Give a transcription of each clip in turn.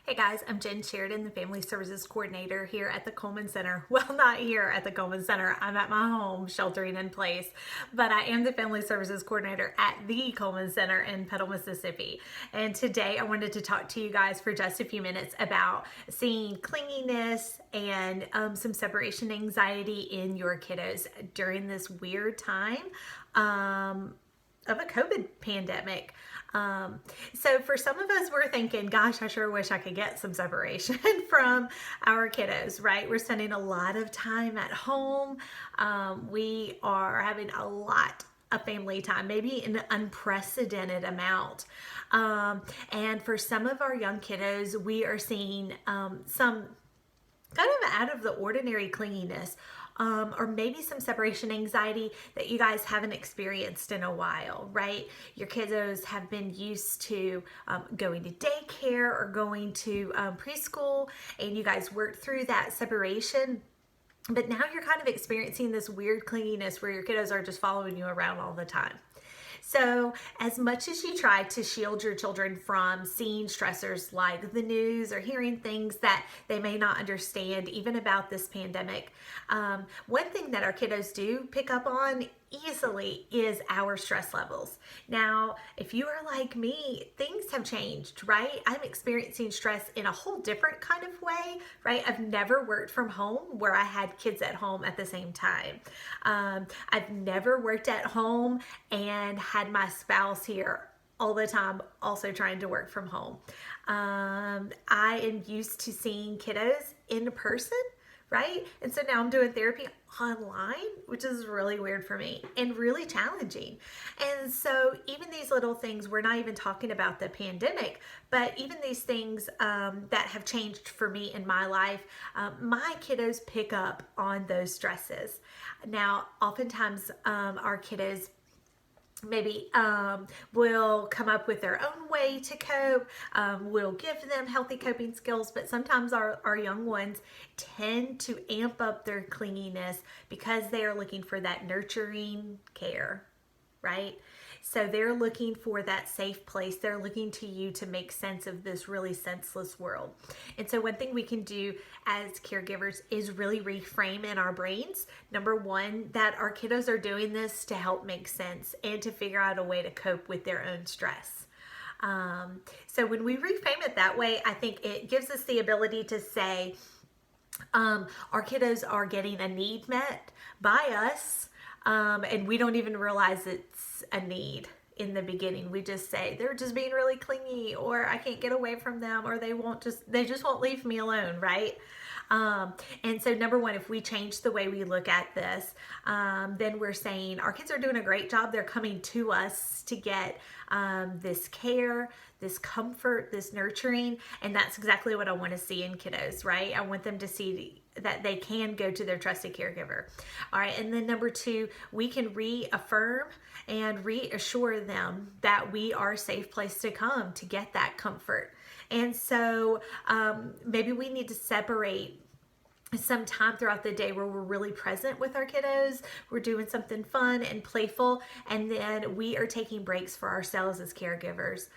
Hey guys, I'm Jen Sheridan, the Family Services Coordinator here at the Coleman Center. Well, not here at the Coleman Center. I'm at my home sheltering in place, but I am the Family Services Coordinator at the Coleman Center in Petal, Mississippi. And today I wanted to talk to you guys for just a few minutes about seeing clinginess and some separation anxiety in your kiddos during this weird time of a COVID pandemic. So for some of us, we're thinking, gosh, I sure wish I could get some separation from our kiddos, right? We're spending a lot of time at home. We are having a lot of family time, maybe an unprecedented amount. And for some of our young kiddos, we are seeing some kind of out of the ordinary clinginess, or maybe some separation anxiety that you guys haven't experienced in a while, right? Your kiddos have been used to going to daycare or going to preschool, and you guys worked through that separation. But now you're kind of experiencing this weird clinginess where your kiddos are just following you around all the time. So as much as you try to shield your children from seeing stressors like the news or hearing things that they may not understand, even about this pandemic, one thing that our kiddos do pick up on easily is our stress levels. Now, if you are like me, things have changed, right? I'm experiencing stress in a whole different kind of way, right? I've never worked from home where I had kids at home at the same time. I've never worked at home and had my spouse here all the time also trying to work from home. I am used to seeing kiddos in person, right? And so now I'm doing therapy online, which is really weird for me and really challenging. And so even these little things, we're not even talking about the pandemic, but even these things that have changed for me in my life, my kiddos pick up on those stresses. Now, oftentimes our kiddos maybe will come up with their own way to cope. We'll give them healthy coping skills, but sometimes our young ones tend to amp up their clinginess because they are looking for that nurturing care, right? So they're looking for that safe place. They're looking to you to make sense of this really senseless world. And so one thing we can do as caregivers is really reframe in our brains. Number one, that our kiddos are doing this to help make sense and to figure out a way to cope with their own stress. So when we reframe it that way, I think it gives us the ability to say, our kiddos are getting a need met by us. And we don't even realize it's a need in the beginning. We just say they're just being really clingy, or I can't get away from them, or they just won't leave me alone, right? And so number one, if we change the way we look at this, then we're saying our kids are doing a great job. They're coming to us to get this care, this comfort, this nurturing, and that's exactly what I want to see in kiddos, right? I want them to see that they can go to their trusted caregiver. All right, and then number two, we can reaffirm and reassure them that we are a safe place to come to get that comfort. And so maybe we need to separate some time throughout the day where we're really present with our kiddos, we're doing something fun and playful, and then we are taking breaks for ourselves as caregivers,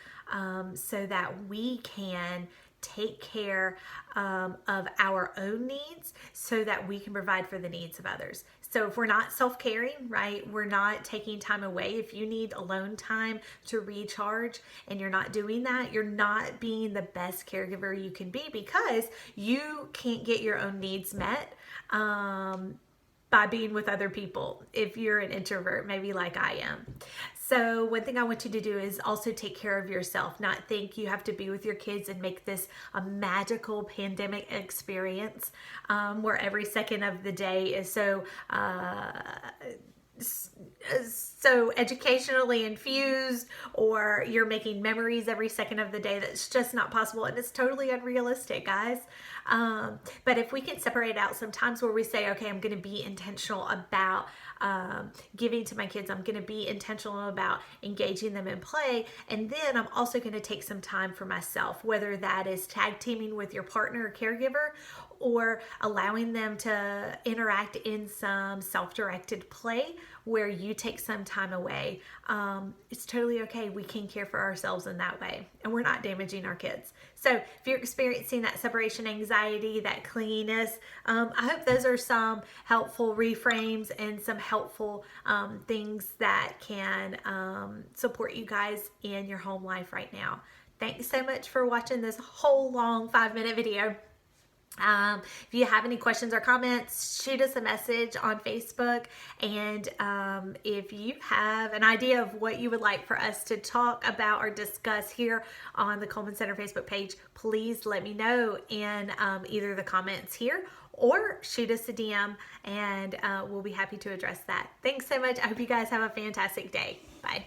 so that we can take care of our own needs so that we can provide for the needs of others. So if we're not self-caring, right, we're not taking time away. If you need alone time to recharge and you're not doing that, you're not being the best caregiver you can be, because you can't get your own needs met by being with other people if you're an introvert, maybe like I am. So one thing I want you to do is also take care of yourself, not think you have to be with your kids and make this a magical pandemic experience where every second of the day is so educationally infused, or you're making memories every second of the day. That's just not possible, and it's totally unrealistic, guys. But if we can separate out some times where we say, okay, I'm going to be intentional about giving to my kids, I'm going to be intentional about engaging them in play, and then I'm also going to take some time for myself, whether that is tag teaming with your partner or caregiver, or allowing them to interact in some self-directed play where you take some time away. It's totally okay. We can care for ourselves in that way, and we're not damaging our kids. So if you're experiencing that separation anxiety, that clinginess, I hope those are some helpful reframes and some helpful things that can support you guys in your home life right now. Thanks so much for watching this whole long 5-minute video. If you have any questions or comments, shoot us a message on Facebook. And if you have an idea of what you would like for us to talk about or discuss here on the Coleman Center Facebook page, please let me know in either the comments here or shoot us a DM, and we'll be happy to address that. Thanks so much. I hope you guys have a fantastic day. Bye.